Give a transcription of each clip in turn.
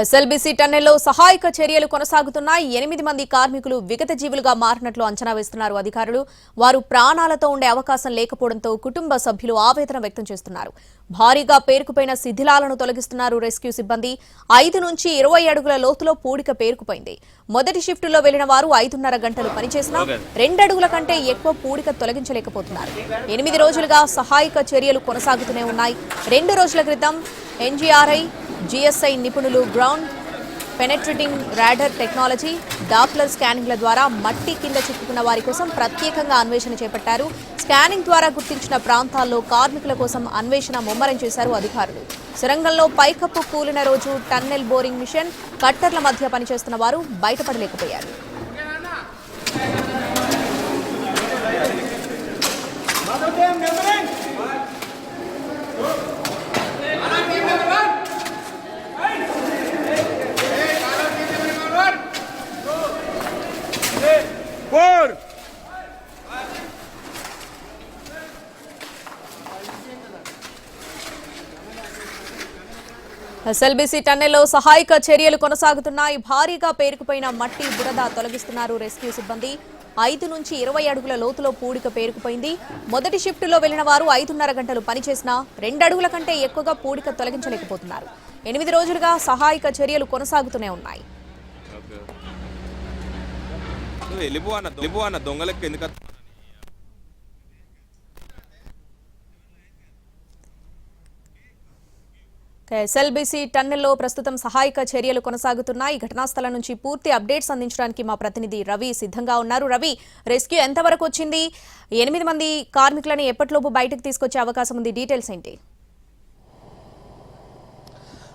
SLBC టన్నెల్లో సహాయక చర్యలు కొనసాగుతున్నాయి. 8 మంది కార్మికులు విగత జీవులుగా మారినట్లు అంచనా వేస్తున్నారు అధికారులు. వారు ప్రాణాలతో ఉండే అవకాశం లేకపోవడంతో కుటుంబ సభ్యులు ఆవేదన వ్యక్తం చేస్తున్నారు. భారీగా పేరుకుపోయిన శిథిలాలను తొలగిస్తున్నారు రెస్క్యూ సిబ్బంది. 5 నుంచి 20 అడుగుల లోతులో పూడిక పేరుకుపోయింది. మొదటి షిఫ్టులో వెళ్లిన వారు 5.5 గంటలు పనిచేసినా 2 అడుగుల కంటే ఎక్కువ పూడిక తొలగించలేకపోతున్నారు. 8 రోజులుగా సహాయక చర్యలు కొనసాగుతూనే ఉన్నాయి. 2 రోజుల క్రితం ఎన్జీఆర్ఐ జీఎస్ఐ నిపుణులు ground penetrating radar technology, Doppler స్కానింగ్ల ద్వారా మట్టి కింద చిక్కుకున్న వారి కోసం ప్రత్యేకంగా అన్వేషణ చేపట్టారు. స్కానింగ్ ద్వారా గుర్తించిన ప్రాంతాల్లో కార్మికుల కోసం అన్వేషణ ముమ్మరం చేశారు అధికారులు. సొరంగంలో పైకప్పు కూలిన రోజు టన్నెల్ బోరింగ్ మిషన్, కట్టర్ల మధ్య పనిచేస్తున్న వారు బయటపడలేకపోయారు. ఎస్ఎల్బీసీ టన్నెల్లో సహాయక చర్యలు కొనసాగుతున్నాయి. భారీగా పేరుకుపోయిన మట్టి బురద తొలగిస్తున్నారు రెస్క్యూ సిబ్బంది. 5 నుంచి 20 అడుగుల లోతులో పూడిక పేరుకుపోయింది. మొదటి షిఫ్టులో వెళ్లిన వారు 5.5 గంటలు పనిచేసినా 2 అడుగుల కంటే ఎక్కువగా పూడిక తొలగించలేకపోతున్నారు. 8 రోజులుగా సహాయక చర్యలు కొనసాగుతూనే ఉన్నాయి. ఎస్ఎల్బీసీ టన్నెల్లో ప్రస్తుతం సహాయక చర్యలు కొనసాగుతున్నాయి. ఘటనా స్థలం నుంచి పూర్తి అప్డేట్స్ అందించడానికి మా ప్రతినిధి రవి సిద్ధంగా ఉన్నారు. రవి, రెస్క్యూ ఎంతవరకు వచ్చింది? 8 మంది కార్మికులను ఎప్పటిలోపు బయటకు తీసుకొచ్చే అవకాశం ఉంది? డీటెయిల్స్ ఏంటి?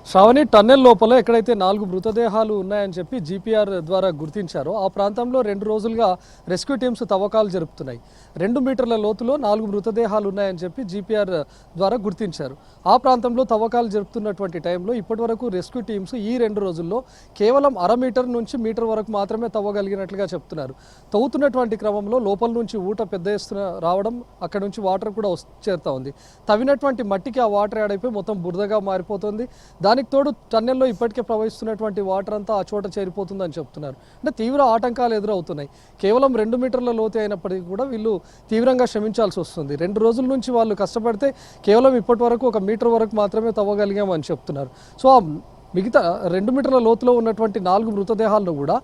శ్రావణి, టన్నెల్ లోపల ఎక్కడైతే 4 మృతదేహాలు ఉన్నాయని చెప్పి జీపీఆర్ ద్వారా గుర్తించారో ఆ ప్రాంతంలో 2 రోజులుగా రెస్క్యూ టీమ్స్ తవ్వకాలు జరుపుతున్నాయి. 2 మీటర్ల లోతులో 4 మృతదేహాలు ఉన్నాయని చెప్పి జీపీఆర్ ద్వారా గుర్తించారు. ఆ ప్రాంతంలో తవ్వకాలు జరుపుతున్నటువంటి టైంలో ఇప్పటివరకు రెస్క్యూ టీమ్స్ ఈ 2 రోజుల్లో కేవలం 1/2 మీటర్ నుంచి మీటర్ వరకు మాత్రమే తవ్వగలిగినట్లుగా చెప్తున్నారు. తవ్వుతున్నటువంటి క్రమంలో లోపల నుంచి ఊట పెద్ద ఎత్తున రావడం, అక్కడ నుంచి వాటర్ కూడా చేరుతా ఉంది. తవ్వినటువంటి మట్టికి ఆ వాటర్ యాడ్ అయిపోయి మొత్తం బురదగా మారిపోతుంది. దానికి తోడు టన్నెల్లో ఇప్పటికే ప్రవహిస్తున్నటువంటి వాటర్ అంతా ఆ చోట చేరిపోతుందని చెప్తున్నారు. అంటే తీవ్ర ఆటంకాలు ఎదురవుతున్నాయి. కేవలం 2 మీటర్ల లోతు అయినప్పటికీ కూడా వీళ్ళు తీవ్రంగా శ్రమించాల్సి వస్తుంది. 2 రోజుల నుంచి వాళ్ళు కష్టపడితే కేవలం ఇప్పటి వరకు 1 మీటర్ వరకు మాత్రమే తవ్వగలిగామని చెప్తున్నారు. సో మిగతా 2 మీటర్ల లోతులో ఉన్నటువంటి 4 మృతదేహాలను కూడా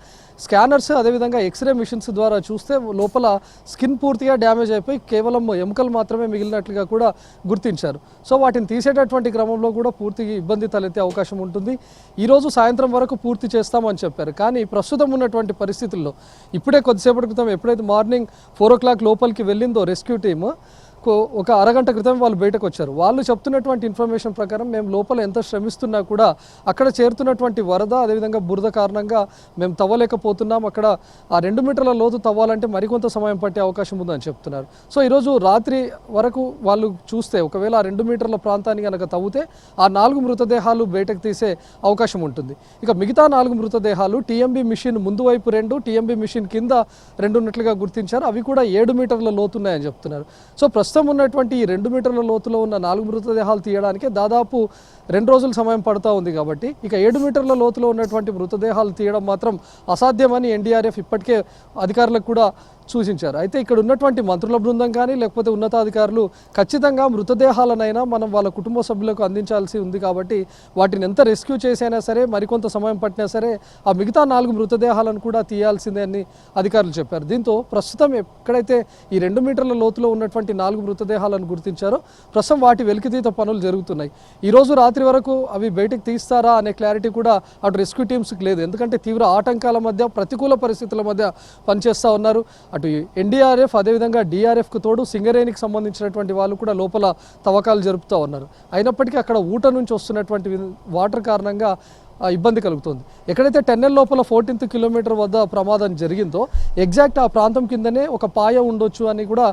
స్కానర్స్, అదేవిధంగా ఎక్స్రే మిషన్స్ ద్వారా చూస్తే లోపల స్కిన్ పూర్తిగా డ్యామేజ్ అయిపోయి కేవలం ఎముకలు మాత్రమే మిగిలినట్లుగా కూడా గుర్తించారు. సో వాటిని తీసేటటువంటి క్రమంలో కూడా పూర్తిగా ఇబ్బంది తలెత్తే అవకాశం ఉంటుంది. ఈరోజు సాయంత్రం వరకు పూర్తి చేస్తామని చెప్పారు. కానీ ప్రస్తుతం ఉన్నటువంటి పరిస్థితుల్లో ఇప్పుడే కొద్దిసేపటి క్రితం ఎప్పుడైతే మార్నింగ్ 4 o'clock లోపలికి వెళ్ళిందో రెస్క్యూ టీమ్, ఒక అరగంట క్రితం వాళ్ళు బయటకు వచ్చారు. వాళ్ళు చెప్తున్నటువంటి ఇన్ఫర్మేషన్ ప్రకారం మేము లోపల ఎంత శ్రమిస్తున్నా కూడా అక్కడ చేరుతున్నటువంటి వరద, అదేవిధంగా బురద కారణంగా మేము తవ్వలేకపోతున్నాం. అక్కడ ఆ 2 మీటర్ల లోతు తవ్వాలంటే మరికొంత సమయం పట్టే అవకాశం ఉందని చెప్తున్నారు. సో ఈరోజు రాత్రి వరకు వాళ్ళు చూస్తే ఒకవేళ ఆ 2 మీటర్ల ప్రాంతాన్ని కనుక తవ్వుతే ఆ 4 మృతదేహాలు బయటకు తీసే అవకాశం ఉంటుంది. ఇక మిగతా 4 మృతదేహాలు టీఎంబీ మిషన్ ముందు వైపు 2, టీఎంబీ మిషన్ కింద 2 ఉన్నట్లుగా గుర్తించారు. అవి కూడా 7 మీటర్ల లోతున్నాయని చెప్తున్నారు. సో ప్రస్తుతం ఉన్నటువంటి ఈ 2 మీటర్ల లోతులో ఉన్న 4 మృతదేహాలు తీయడానికి దాదాపు 2 రోజుల సమయం పడుతూ ఉంది. కాబట్టి ఇక 7 మీటర్ల లోతులో ఉన్నటువంటి మృతదేహాలు తీయడం మాత్రం అసాధ్యమని ఎన్డీఆర్ఎఫ్ ఇప్పటికే అధికారులకు కూడా సూచించారు. అయితే ఇక్కడ ఉన్నటువంటి మంత్రుల బృందం కానీ లేకపోతే ఉన్నతాధికారులు ఖచ్చితంగా మృతదేహాలనైనా మనం వాళ్ళ కుటుంబ సభ్యులకు అందించాల్సి ఉంది. కాబట్టి వాటిని ఎంత రెస్క్యూ చేసైనా సరే, మరికొంత సమయం పట్టినా సరే ఆ మిగతా 4 మృతదేహాలను కూడా తీయాల్సిందే అని అధికారులు చెప్పారు. దీంతో ప్రస్తుతం ఎక్కడైతే ఈ 2 మీటర్ల లోతులో ఉన్నటువంటి 4 మృతదేహాలను గుర్తించారో ప్రస్తుతం వాటి వెలికితీత పనులు జరుగుతున్నాయి. ఈరోజు రాత్రి వరకు అవి బయటకు తీస్తారా అనే క్లారిటీ కూడా అటు రెస్క్యూ టీమ్స్కి లేదు. ఎందుకంటే తీవ్ర ఆటంకాల మధ్య, ప్రతికూల పరిస్థితుల మధ్య పనిచేస్తూ ఉన్నారు. అటు ఎన్డీఆర్ఎఫ్, అదేవిధంగా డిఆర్ఎఫ్కు తోడు సింగరేణికి సంబంధించినటువంటి వాళ్ళు కూడా లోపల తవ్వకాలు జరుపుతూ ఉన్నారు. అయినప్పటికీ అక్కడ ఊట నుంచి వస్తున్నటువంటి వాటర్ కారణంగా ఇబ్బంది కలుగుతుంది. ఎక్కడైతే టన్నెల్ లోపల 14th కిలోమీటర్ వద్ద ప్రమాదం జరిగిందో ఎగ్జాక్ట్ ఆ ప్రాంతం కిందనే ఒక పాయ ఉండొచ్చు అని కూడా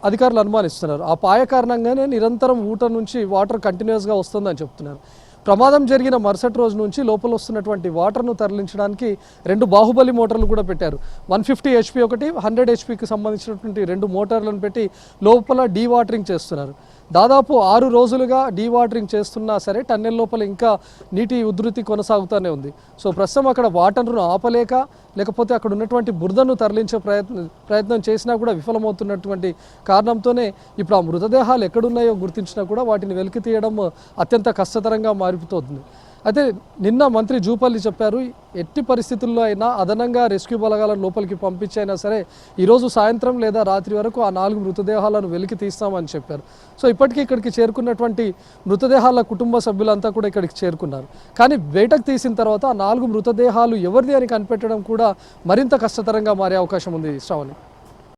అధికారులు అనుమానిస్తున్నారు. ఆ పాయ కారణంగానే నిరంతరం ఊట నుంచి వాటర్ కంటిన్యూస్గా వస్తుందని చెప్తున్నారు. ప్రమాదం జరిగిన మరుసటి రోజు నుంచి లోపల వస్తున్నటువంటి వాటర్ను తరలించడానికి 2 బాహుబలి మోటార్లు కూడా పెట్టారు. 150 HP ఒకటి, 100 HPకి సంబంధించినటువంటి 2 మోటార్లను పెట్టి లోపల డీవాటరింగ్ చేస్తున్నారు. దాదాపు 6 రోజులుగా డీవాటరింగ్ చేస్తున్నా సరే టన్నెల్ లోపల ఇంకా నీటి ఉధృతి కొనసాగుతూనే ఉంది. సో ప్రస్తుతం అక్కడ వాటర్ను ఆపలేక లేకపోతే అక్కడ ఉన్నటువంటి బురదను తరలించే ప్రయత్నం చేసినా కూడా విఫలమవుతున్నటువంటి కారణంతోనే ఇప్పుడు ఆ మృతదేహాలు ఎక్కడున్నాయో గుర్తించినా కూడా వాటిని వెలికి తీయడం అత్యంత కష్టతరంగా మారిపోతుంది. అయితే నిన్న మంత్రి జూపల్లి చెప్పారు, ఎట్టి పరిస్థితుల్లో అయినా అదనంగా రెస్క్యూ బలగాలను లోపలికి పంపించైనా సరే ఈరోజు సాయంత్రం లేదా రాత్రి వరకు ఆ 4 మృతదేహాలను వెలికి తీస్తామని చెప్పారు. సో ఇప్పటికీ ఇక్కడికి చేరుకున్నటువంటి మృతదేహాల కుటుంబ సభ్యులంతా కూడా ఇక్కడికి చేరుకున్నారు. కానీ బయటకు తీసిన తర్వాత ఆ 4 మృతదేహాలు ఎవరిది అని కనిపెట్టడం కూడా మరింత కష్టతరంగా మారే అవకాశం ఉంది శ్రావణి.